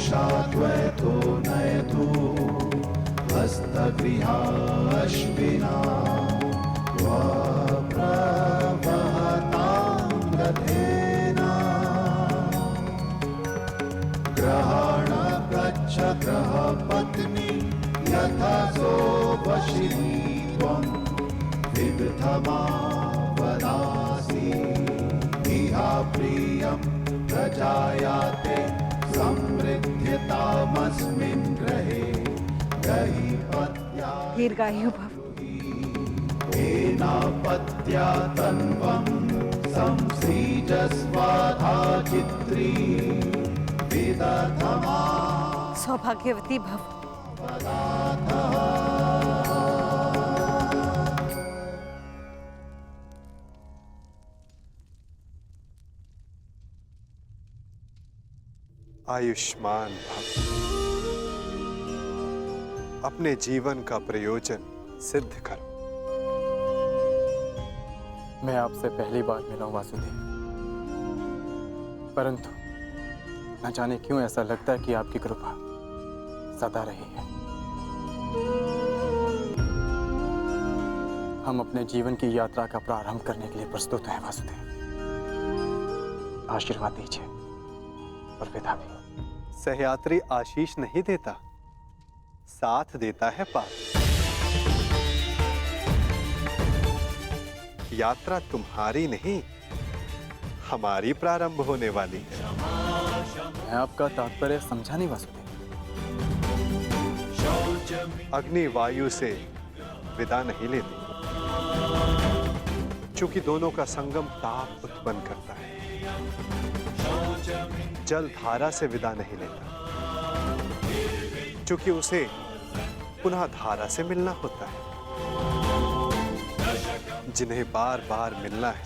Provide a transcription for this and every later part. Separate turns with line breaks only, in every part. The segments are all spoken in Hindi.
त्वयतो नयतु हस्तगृहाश्विना प्रवहतां रथेन ग्रहाण गच्छ ग्रहपत्नी यथा सो वशिनी त्वं विदधमावदासि इहा प्रियं प्रजायाते समृद्ध्यतामस्मिन् ग्रहे गहीपत्या
दीर्घायु भव।
एनापत्या तन्वं संसृजस्वाधा चित्री विदधमा
सौभाग्यवती भव।
आयुष्मान भव। अपने जीवन का प्रयोजन सिद्ध करो।
मैं आपसे पहली बार मिला हूं वासुदेव, परंतु न जाने क्यों ऐसा लगता है कि आपकी कृपा सदा रही है। हम अपने जीवन की यात्रा का प्रारंभ करने के लिए प्रस्तुत हैं वासुदेव। आशीर्वाद दीजिए और विदा भी।
सहयात्री आशीष नहीं देता, साथ देता है पार। यात्रा तुम्हारी नहीं, हमारी प्रारंभ होने वाली है।
मैं आपका तात्पर्य समझा नहीं वासुदेव।
अग्नि वायु से विदा नहीं लेती, चूंकि दोनों का संगम ताप उत्पन्न करता है। जल धारा से विदा नहीं लेता, चूंकि उसे पुनः धारा से मिलना होता है। जिन्हें बार बार मिलना है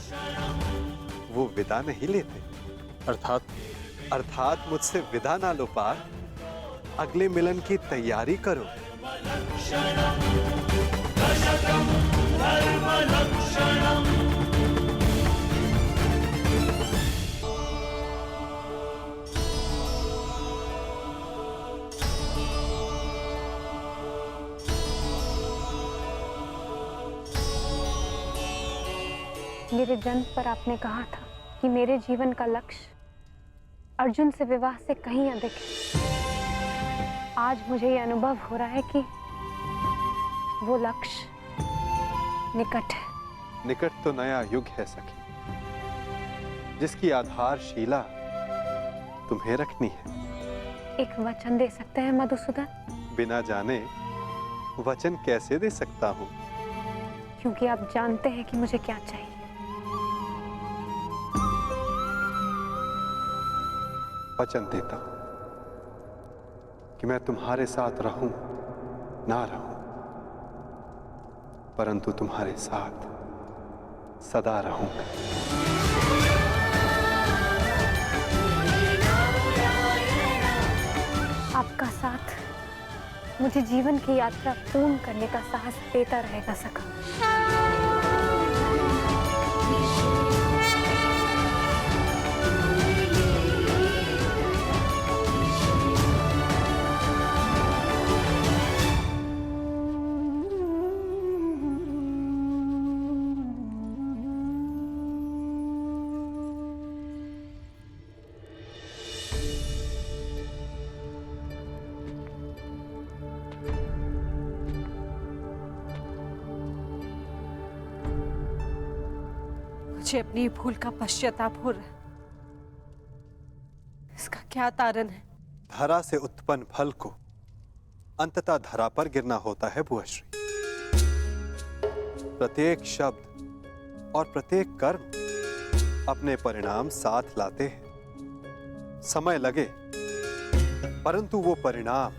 वो विदा नहीं लेते। अर्थात मुझसे विदा ना लो पार, अगले मिलन की तैयारी करो।
मेरे जन्म पर आपने कहा था कि मेरे जीवन का लक्ष्य अर्जुन से विवाह से कहीं अधिक है। आज मुझे यह अनुभव हो रहा है कि वो लक्ष्य निकट है।
निकट तो नया युग है सखी, जिसकी आधारशिला तुम्हें रखनी है।
एक वचन दे सकते हैं मधुसूदन?
बिना जाने वचन कैसे दे सकता हूँ?
क्योंकि आप जानते हैं कि मुझे क्या चाहिए।
वचन देता हूं कि मैं तुम्हारे साथ रहूं ना रहूं, परंतु तुम्हारे साथ सदा रहूंगा।
आपका साथ मुझे जीवन की यात्रा पूर्ण करने का साहस देता रहेगा सखा।
मुझे अपनी भूल का पश्चाताप हो रहा है। इसका क्या तारण है?
धरा से उत्पन्न फल को अंततः धरा पर गिरना होता है बुआश्री। प्रत्येक शब्द और प्रत्येक कर्म अपने परिणाम साथ लाते हैं। समय लगे, परंतु वो परिणाम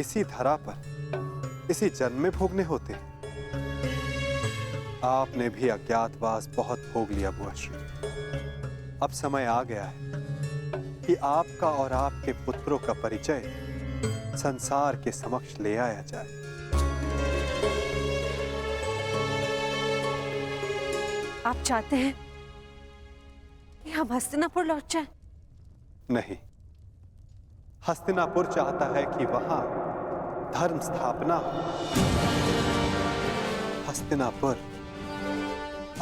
इसी धरा पर, इसी जन्म में भोगने होते हैं। आपने भी अज्ञातवास बहुत भोग लिया बुआश्री। अब समय आ गया है कि आपका और आपके पुत्रों का परिचय संसार के समक्ष ले आया जाए।
आप चाहते हैं कि हम हस्तिनापुर लौट जाएं?
नहीं, हस्तिनापुर चाहता है कि वहां धर्म स्थापना हो। हस्तिनापुर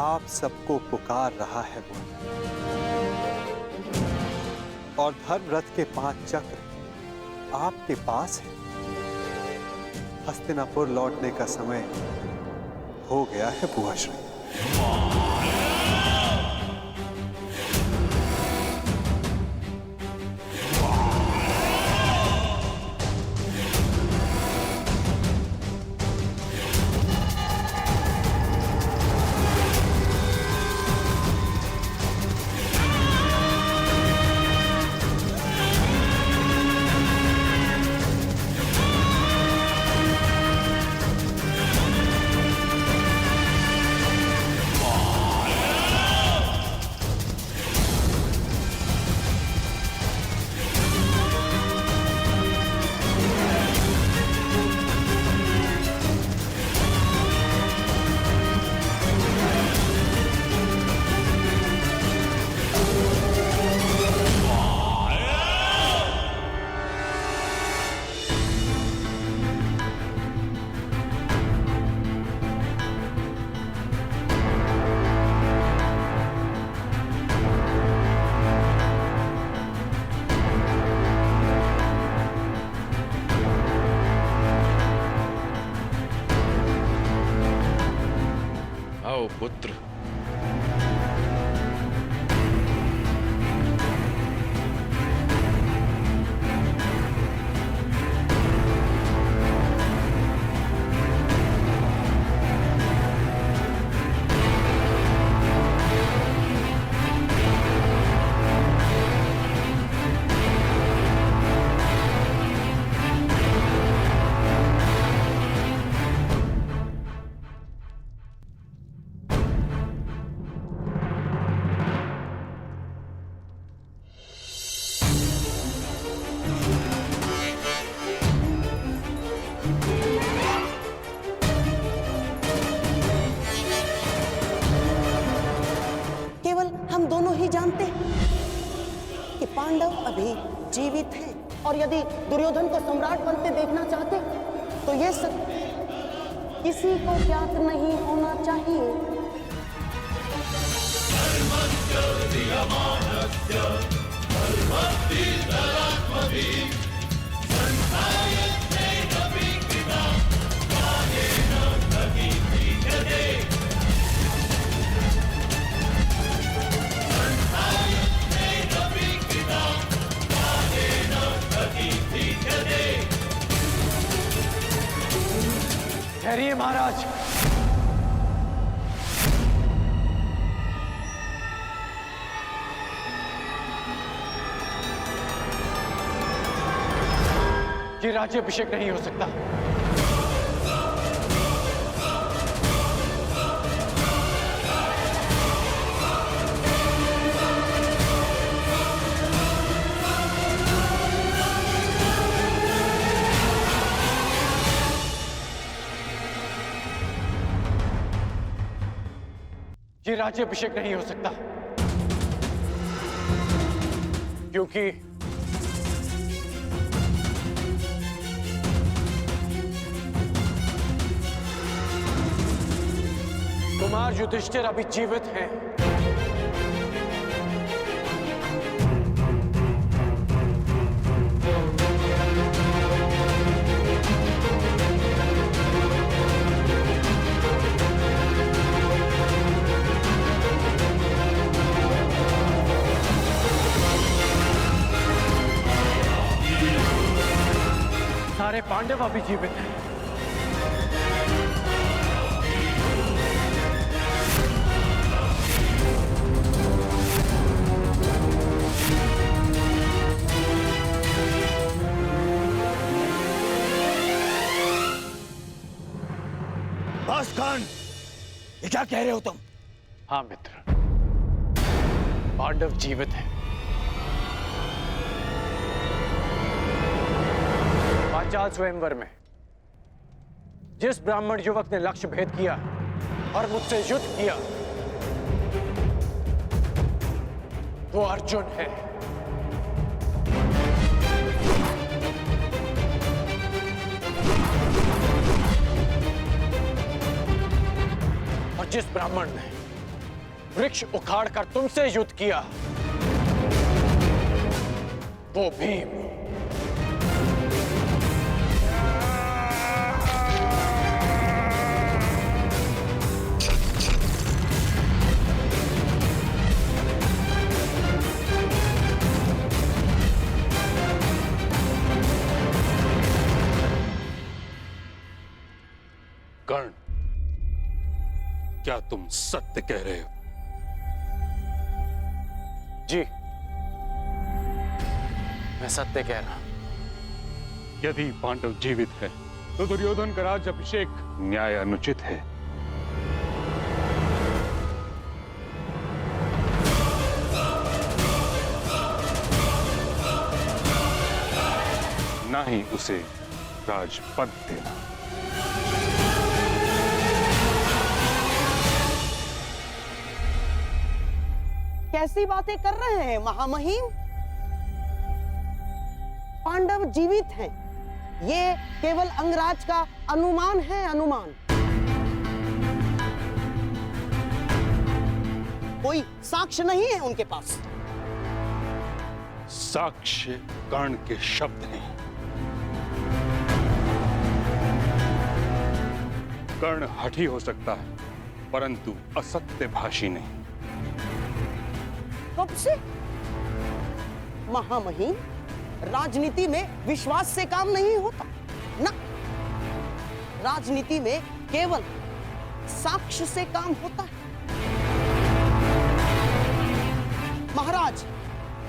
आप सबको पुकार रहा है वो, और धर्म रथ के 5 चक्र आपके पास है। हस्तिनापुर लौटने का समय हो गया है बुआश्री।
आओ पुत्र।
हम दोनों ही जानते हैं कि पांडव अभी जीवित हैं, और यदि दुर्योधन को सम्राट बनते देखना चाहते तो ये सत्य किसी को ज्ञात नहीं होना चाहिए।
ठहरिए महाराज। ये राज्याभिषेक नहीं हो सकता। ये राज्याभिषेक नहीं हो सकता क्योंकि कुमार युधिष्ठिर अभी जीवित हैं। सारे पांडव अभी जीवित हैं।
भास्कन, ये क्या कह रहे हो तुम?
हाँ मित्र, पांडव जीवित हैं। पांचाल स्वयंवर में जिस ब्राह्मण युवक ने लक्ष्य भेद किया और मुझसे युद्ध किया वो अर्जुन है। ब्राह्मण ने वृक्ष उखाड़कर तुमसे युद्ध किया, वो भीम।
कर्ण, क्या तुम सत्य कह रहे हो?
जी, मैं सत्य कह रहा हूं।
यदि पांडव जीवित है तो दुर्योधन का राज्याभिषेक न्याय अनुचित है। ना ही उसे राजपद देना।
कैसी बातें कर रहे हैं महामहिम? पांडव जीवित हैं, ये केवल अंगराज का अनुमान है, अनुमान। कोई साक्ष्य नहीं है उनके पास।
साक्ष्य कर्ण के शब्द नहीं। कर्ण हठी हो सकता है, परंतु असत्य भाषी नहीं।
कब से? महामहिम, राजनीति में विश्वास से काम नहीं होता ना। राजनीति में केवल साक्ष्य से काम होता है। महाराज,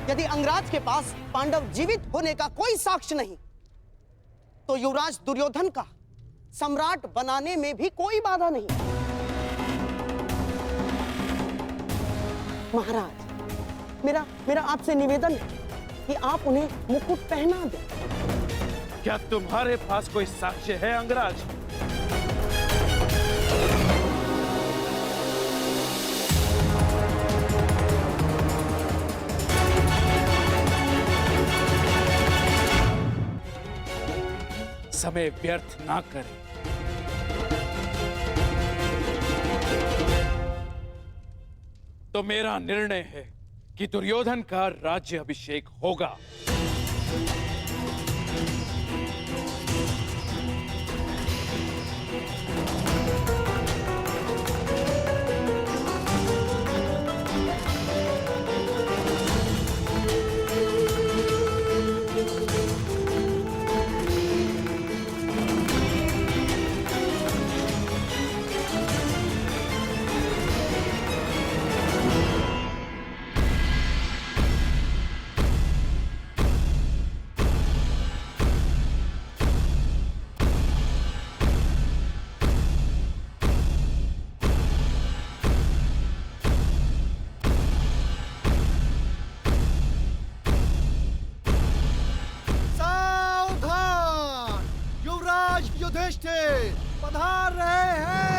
यदि अंगराज के पास पांडव जीवित होने का कोई साक्ष्य नहीं, तो युवराज दुर्योधन का सम्राट बनाने में भी कोई बाधा नहीं। महाराज, मेरा आपसे निवेदन है कि आप उन्हें मुकुट पहना दें।
क्या तुम्हारे पास कोई साक्ष्य है अंगराज? समय व्यर्थ ना करें। तो मेरा निर्णय है कि दुर्योधन का राज्य अभिषेक होगा।
युधिष्ठिर पधार रहे हैं।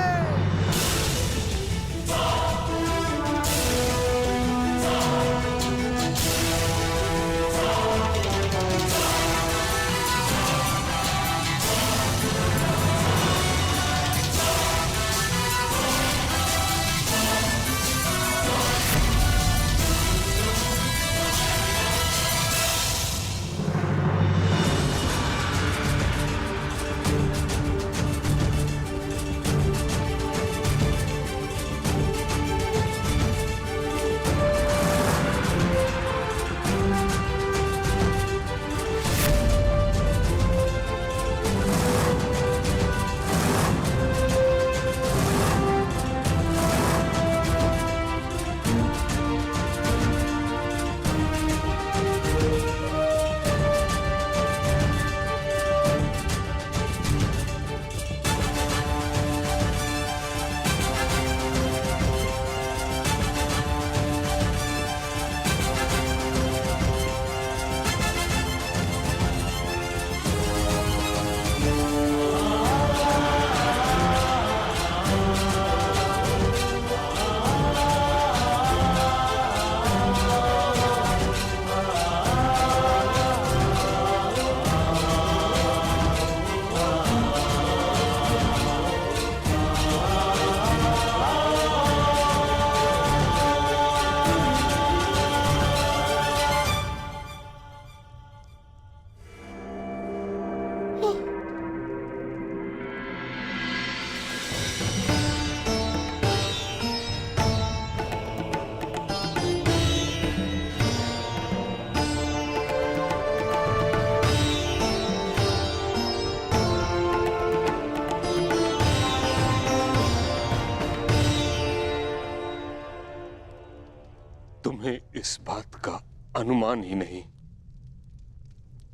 अनुमान ही नहीं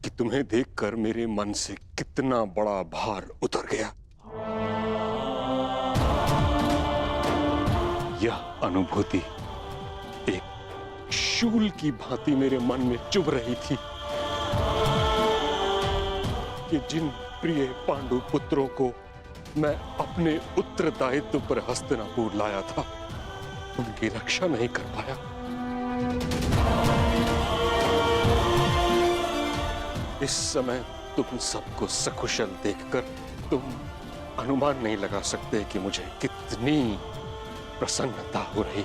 कि तुम्हें देखकर मेरे मन से कितना बड़ा भार उतर गया। यह अनुभूति एक शूल की भांति मेरे मन में चुभ रही थी कि जिन प्रिय पांडु पुत्रों को मैं अपने उत्तरदायित्व पर हस्तिनापुर लाया था, उनकी रक्षा नहीं कर पाया। इस समय तुम सबको सकुशल देखकर तुम अनुमान नहीं लगा सकते कि मुझे कितनी प्रसन्नता हो रही।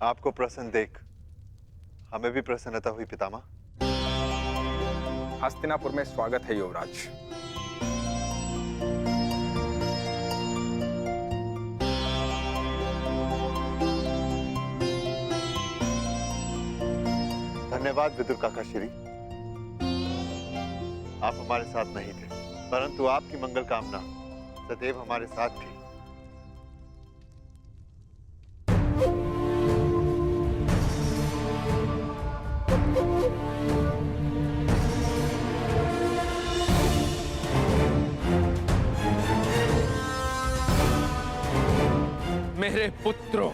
आपको प्रसन्न देख हमें भी प्रसन्नता हुई पितामह।
हस्तिनापुर में स्वागत है युवराज।
धन्यवाद विदुर काका श्री। आप हमारे साथ नहीं थे, परंतु आपकी मंगल कामना सदैव हमारे साथ थी।
मेरे पुत्रों,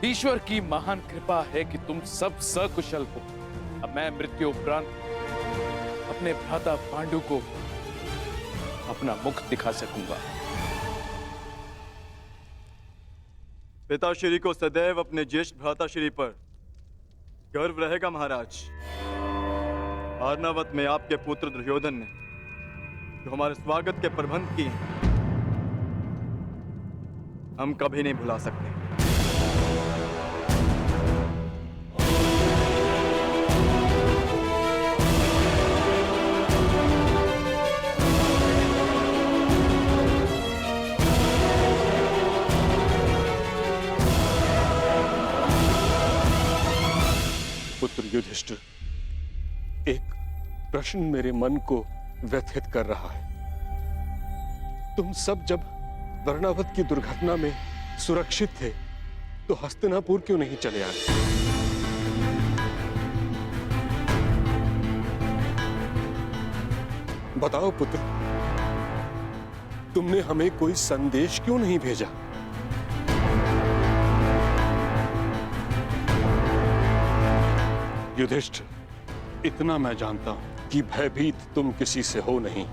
ईश्वर की महान कृपा है कि तुम सब सकुशल हो। अब मैं मृत्यु उपरांत अपने भ्राता पांडु को अपना मुख दिखा सकूंगा।
पिताश्री को सदैव अपने ज्येष्ठ भ्राताश्री पर गर्व रहेगा महाराज। अर्नावत में आपके पुत्र दुर्योधन ने जो हमारे स्वागत के प्रबंध किए हम कभी नहीं भुला सकते।
पुत्र युधिष्ठिर, एक प्रश्न मेरे मन को व्यथित कर रहा है। तुम सब जब वर्णावत की दुर्घटना में सुरक्षित थे तो हस्तिनापुर क्यों नहीं चले आए? बताओ पुत्र, तुमने हमें कोई संदेश क्यों नहीं भेजा? युधिष्ठिर, इतना मैं जानता हूं कि भयभीत तुम किसी से हो नहीं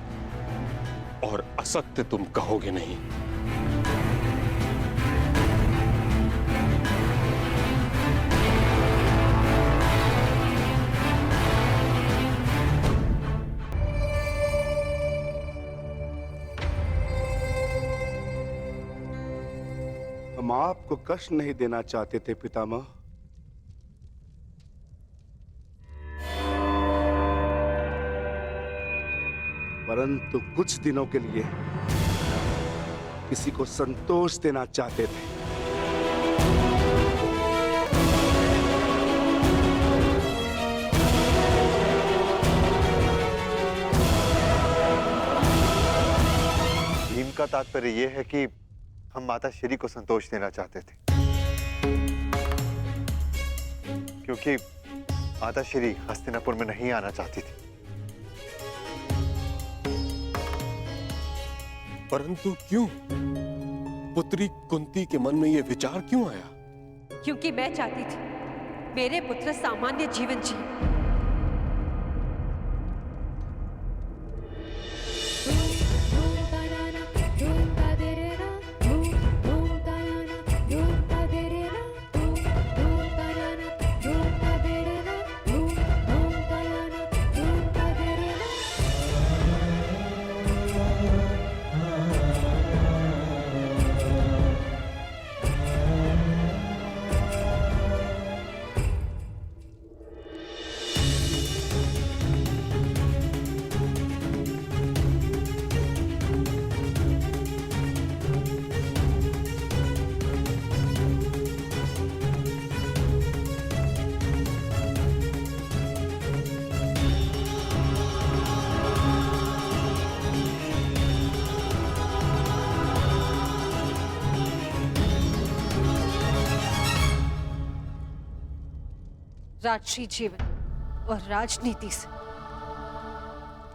और असत्य तुम कहोगे नहीं।
हम आपको कष्ट नहीं देना चाहते थे पितामह, परंतु कुछ दिनों के लिए किसी को संतोष देना चाहते थे।
भीम का तात्पर्य यह है कि हम माता श्री को संतोष देना चाहते थे, क्योंकि माता श्री हस्तिनापुर में नहीं आना चाहती थी।
परंतु क्यों? पुत्री कुंती के मन में यह विचार क्यों आया?
क्योंकि मैं चाहती थी मेरे पुत्र सामान्य जीवन जिए। राजसी जीवन और राजनीति से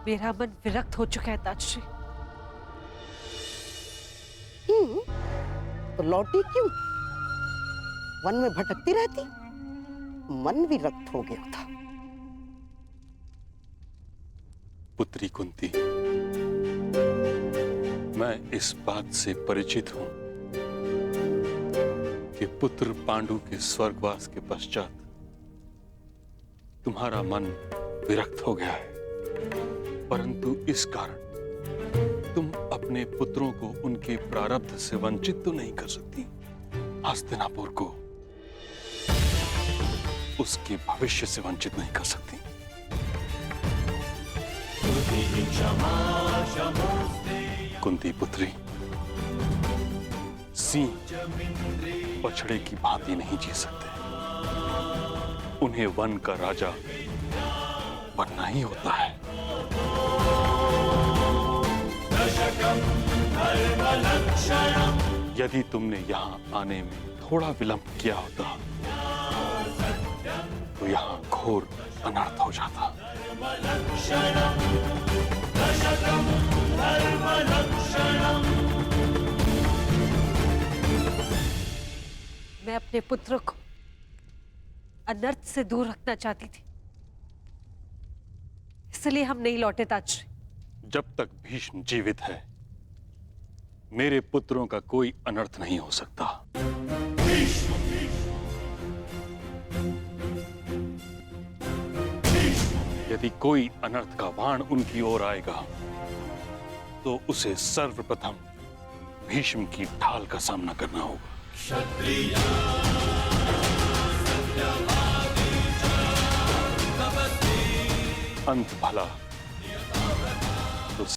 मेरा मन विरक्त हो चुका है ताजश्री।
तो लौटी क्यों? वन में भटकती रहती, मन विरक्त हो गया था।
पुत्री कुंती, मैं इस बात से परिचित हूं कि पुत्र पांडु के स्वर्गवास के पश्चात तुम्हारा मन विरक्त हो गया है, परंतु इस कारण तुम अपने पुत्रों को उनके प्रारब्ध से वंचित तो नहीं कर सकती। हस्तिनापुर को उसके भविष्य से वंचित नहीं कर सकती। कुंती पुत्री, सिंह बछड़े की भांति नहीं जी सकते। उन्हें वन का राजा बनना ही होता है। यदि तुमने यहां आने में थोड़ा विलंब किया होता तो यहां घोर अनर्थ हो जाता।
मैं अपने पुत्र को अनर्थ से दूर रखना चाहती थी, इसलिए हम नहीं लौटे ताजश्री।
जब तक भीष्म जीवित है, मेरे पुत्रों का कोई अनर्थ नहीं हो सकता। यदि कोई अनर्थ का बाण उनकी ओर आएगा, तो उसे सर्वप्रथम भीष्म की ढाल का सामना करना होगा। अंत भला